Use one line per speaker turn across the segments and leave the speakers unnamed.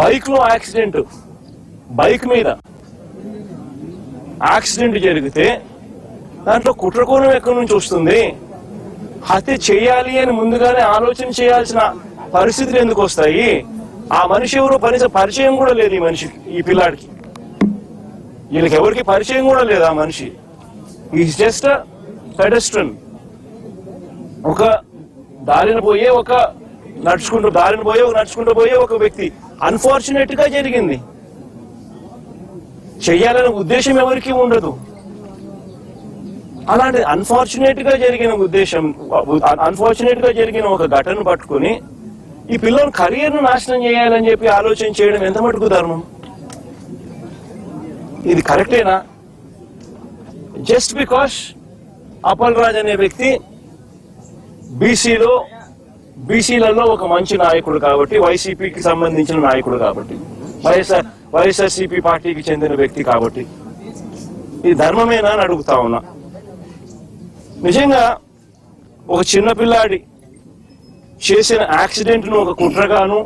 బైక్లో accident, bike మీద accident జరిగితే దాంట్లో కుట్రకోణం ఎక్కడి నుంచి వస్తుంది? హత్య చేయాలి అని ముందుగానే ఆలోచన చేయాల్సిన పరిస్థితులు ఎందుకు వస్తాయి? ఆ మనిషి ఎవరో పరిచయం కూడా లేదు ఈ మనిషికి, ఈ పిల్లాడికి. వీళ్ళకి ఎవరికి పరిచయం కూడా లేదు. ఆ మనిషి ఈజ్ జస్ట్ పెడెస్ట్రన్. ఒక దారిన పోయే నడుచుకుంటూ పోయే ఒక వ్యక్తి. అన్ఫార్చునేట్ గా జరిగింది. చెయ్యాలనే ఉద్దేశం ఎవరికి ఉండదు. అలాంటి అన్ఫార్చునేట్ గా జరిగిన ఒక ఘటన పట్టుకుని ఈ పిల్లల కెరీర్ ను నాశనం చేయాలని చెప్పి ఆలోచన చేయడం ఎంత మటుకు ధర్మం? ఇది కరెక్టేనా? జస్ట్ బికాస్ అప్పల్ రాజ్ అనే వ్యక్తి బీసీలలో ఒక మంచి నాయకుడు కాబట్టి, వైసీపీకి సంబంధించిన నాయకుడు కాబట్టి, వైఎస్ఆర్సీపీ పార్టీకి చెందిన వ్యక్తి కాబట్టి ఇది ధర్మమేనా అని అడుగుతా ఉన్నా. నిజంగా ఒక చిన్న పిల్లాడి చేసిన యాక్సిడెంట్ ను ఒక కుట్రగాను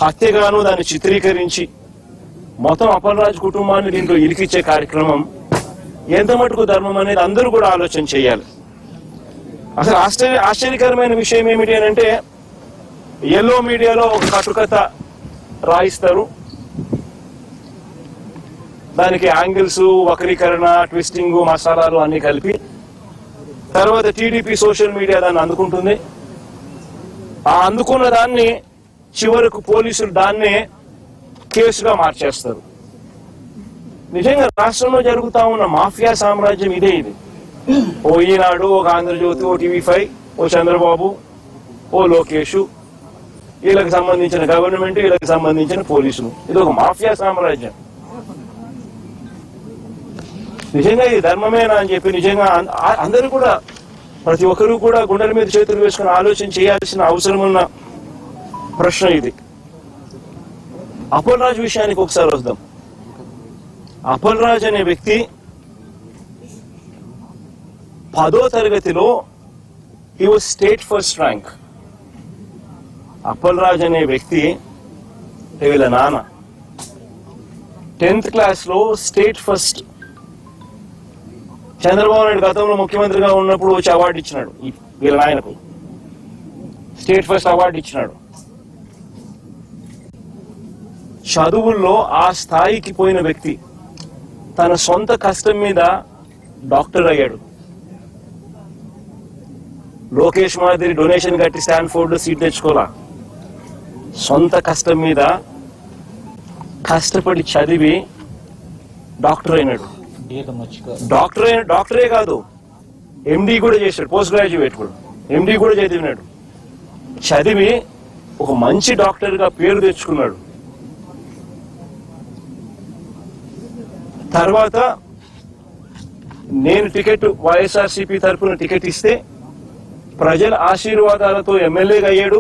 హత్యగాను దాన్ని చిత్రీకరించి మొత్తం అప్పల్ రాజ్ కుటుంబాన్ని దీంట్లో ఇరికిచ్చే కార్యక్రమం ఎంత మటుకు ధర్మం అనేది అందరూ కూడా ఆలోచన చేయాలి. అసలు ఆశ్చర్యకరమైన విషయం ఏమిటి అని అంటే, ఎల్లో మీడియాలో ఒక కట్టుకథ రాయిస్తారు, దానికి యాంగిల్స్, వక్రీకరణ, ట్విస్టింగ్, మసాలాలు అన్ని కలిపి తర్వాత టీడీపీ సోషల్ మీడియా దాన్ని అందుకుంటుంది. ఆ అందుకున్న దాన్ని చివరకు పోలీసులు దాన్నే కేసుగా మార్చేస్తారు. నిజంగా రాష్ట్రంలో జరుగుతా ఉన్న మాఫియా సామ్రాజ్యం ఇదే. ఇది ఓ ఈనాడు, ఒక ఆంధ్రజ్యోతి, ఓ టీవీ5, ఓ చంద్రబాబు, ఓ లోకేష్, వీళ్ళకి సంబంధించిన గవర్నమెంట్, వీళ్ళకి సంబంధించిన పోలీసులు. ఇది ఒక మాఫియా సామ్రాజ్యం. నిజంగా ఇది ధర్మమేనా అని చెప్పి నిజంగా అందరూ కూడా, ప్రతి ఒక్కరూ కూడా గుండెల మీద చేతులు వేసుకుని ఆలోచన చేయాల్సిన అవసరం ఉన్న ప్రశ్న ఇది. అప్పల్ రాజ్ విషయానికి ఒకసారి వద్దాం. అప్పల్ రాజ్ అనే వ్యక్తి 10వ తరగతిలో he was state first rank. Appal Raj అనే వ్యక్తి వీళ్ళ నాన్న 10th క్లాస్లో స్టేట్ ఫస్ట్. చంద్రబాబు నాయుడు గతంలో ముఖ్యమంత్రిగా ఉన్నప్పుడు వచ్చి అవార్డు ఇచ్చినాడు వీళ్ళ నాయనకు, స్టేట్ ఫస్ట్ అవార్డు ఇచ్చినాడు. చదువుల్లో ఆ స్థాయికి పోయిన వ్యక్తి తన సొంత కష్టం మీద డాక్టర్ అయ్యాడు. లోకేష్ మాదిరి డొనేషన్ కట్టి స్టాన్ఫోర్డ్ లో సీట్ తెచ్చుకోలా. సొంత కష్టం మీద కష్టపడి చదివి డాక్టర్ అయినాడు. డాక్టరే కాదు, ఎండి కూడా చేశాడు, పోస్ట్ గ్రాడ్యుయేట్ కూడా, ఎండి కూడా చదివినాడు. చదివి ఒక మంచి డాక్టర్ గా పేరు తెచ్చుకున్నాడు. తర్వాత నేను వైఎస్ఆర్సీపీ తరఫున టికెట్ ఇస్తే ప్రజల ఆశీర్వాదాలతో ఎమ్మెల్యేగా అయ్యాడు.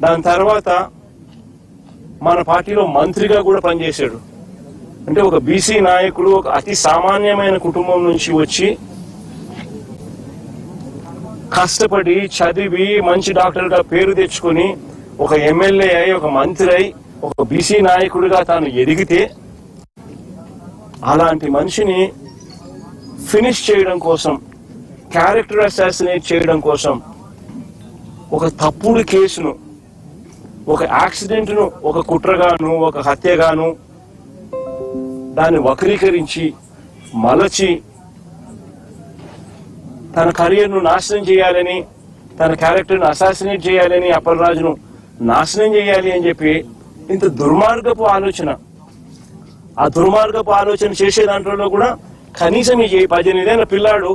దాని తర్వాత మన పార్టీలో మంత్రిగా కూడా పనిచేశాడు. అంటే ఒక బీసీ నాయకుడు, ఒక అతి సామాన్యమైన కుటుంబం నుంచి వచ్చి కష్టపడి చదివి మంచి డాక్టర్ గా పేరు తెచ్చుకొని ఒక ఎమ్మెల్యే అయి, ఒక మంత్రి అయి, ఒక బీసీ నాయకుడిగా తాను ఎదిగితే, అలాంటి మనిషిని ఫినిష్ చేయడం కోసం, క్యారెక్టర్ అసాసినేట్ చేయడం కోసం ఒక తప్పుడు కేసును, ఒక యాక్సిడెంట్ ను ఒక కుట్రగాను, ఒక హత్యగాను దాన్ని వక్రీకరించి మలచి తన కెరీర్ ను నాశనం చేయాలని, తన క్యారెక్టర్ ను అసాసినేట్ చేయాలని, అప్పల్ రాజును నాశనం చేయాలి అని చెప్పి ఇంత దుర్మార్గపు ఆలోచన, ఆ దుర్మార్గపు ఆలోచన చేసే దాంట్లో కూడా కనీసం ఈ 18 ఏళ్ల పిల్లాడు,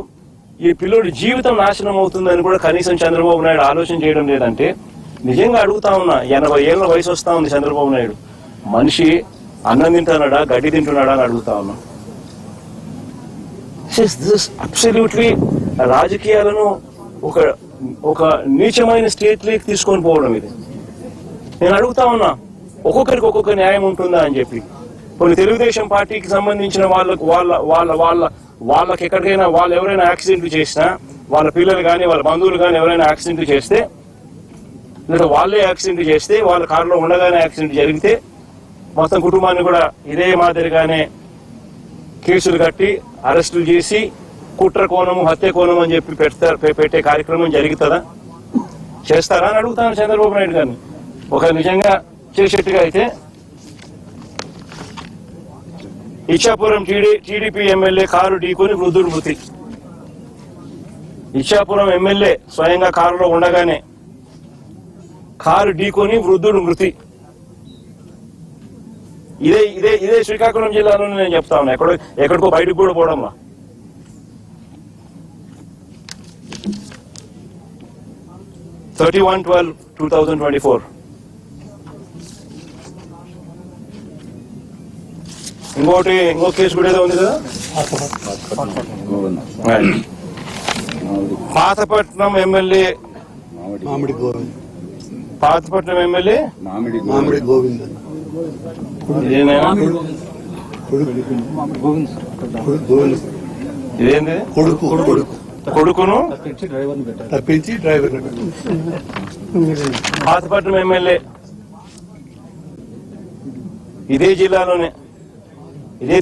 ఈ పిల్లోడి జీవితం నాశనం అవుతుందని కూడా కనీసం చంద్రబాబు నాయుడు ఆలోచన చేయడం లేదంటే నిజంగా అడుగుతా ఉన్నా. 80 ఏళ్ల వయసు వస్తా ఉంది చంద్రబాబు నాయుడు. మనిషి అన్నం తింటున్నాడా, గడ్డి తింటున్నాడా అని అడుగుతా ఉన్నా. అబ్సల్యూట్లీ రాజకీయాలను ఒక నీచమైన స్టేట్ లేక్ తీసుకొని పోవడం ఇది. నేను అడుగుతా ఉన్నా, ఒక్కొక్కరికి ఒక్కొక్క న్యాయం ఉంటుందా అని చెప్పి. కొన్ని తెలుగుదేశం పార్టీకి సంబంధించిన వాళ్ళకి ఎక్కడికైనా వాళ్ళు ఎవరైనా యాక్సిడెంట్ చేసినా, వాళ్ళ పిల్లలు కానీ వాళ్ళ బంధువులు కానీ ఎవరైనా యాక్సిడెంట్ చేస్తే లేదా వాళ్ళే యాక్సిడెంట్ చేస్తే వాళ్ళ కారులో ఉండగానే యాక్సిడెంట్ జరిగితే మొత్తం కుటుంబాన్ని కూడా ఇదే మాదిరిగానే కేసులు కట్టి అరెస్టులు చేసి కుట్ర కోణము హత్య కోణం అని చెప్పి పెట్టే కార్యక్రమం జరుగుతుందా? చేస్తారా అని అడుగుతాను చంద్రబాబు నాయుడు గారిని. ఒక నిజంగా చేసేట్టుగా అయితే ఇచ్చాపురం టీడీపీ ఎమ్మెల్యే కారు ఢీకొని వృద్ధుడు మృతి. ఇచ్చాపురం ఎమ్మెల్యే స్వయంగా కారులో ఉండగానే కారు ఢీకొని వృద్ధుడు మృతి. ఇదే ఇదే ఇదే శ్రీకాకుళం జిల్లాలోనే నేను చెప్తా ఉన్నా, ఎక్కడికో బయటకు కూడా పోవడంలా. (31/12/2024) ఇంకో కేసు కూడా ఏదో ఉంది కదా, పాతపట్నం ఎమ్మెల్యే
మామిడి గోవింద్
ఇదేంది కొడుకును
తప్పించి డ్రైవర్
పాతపట్నం ఎమ్మెల్యే ఇదే జిల్లాలోనే ఇదే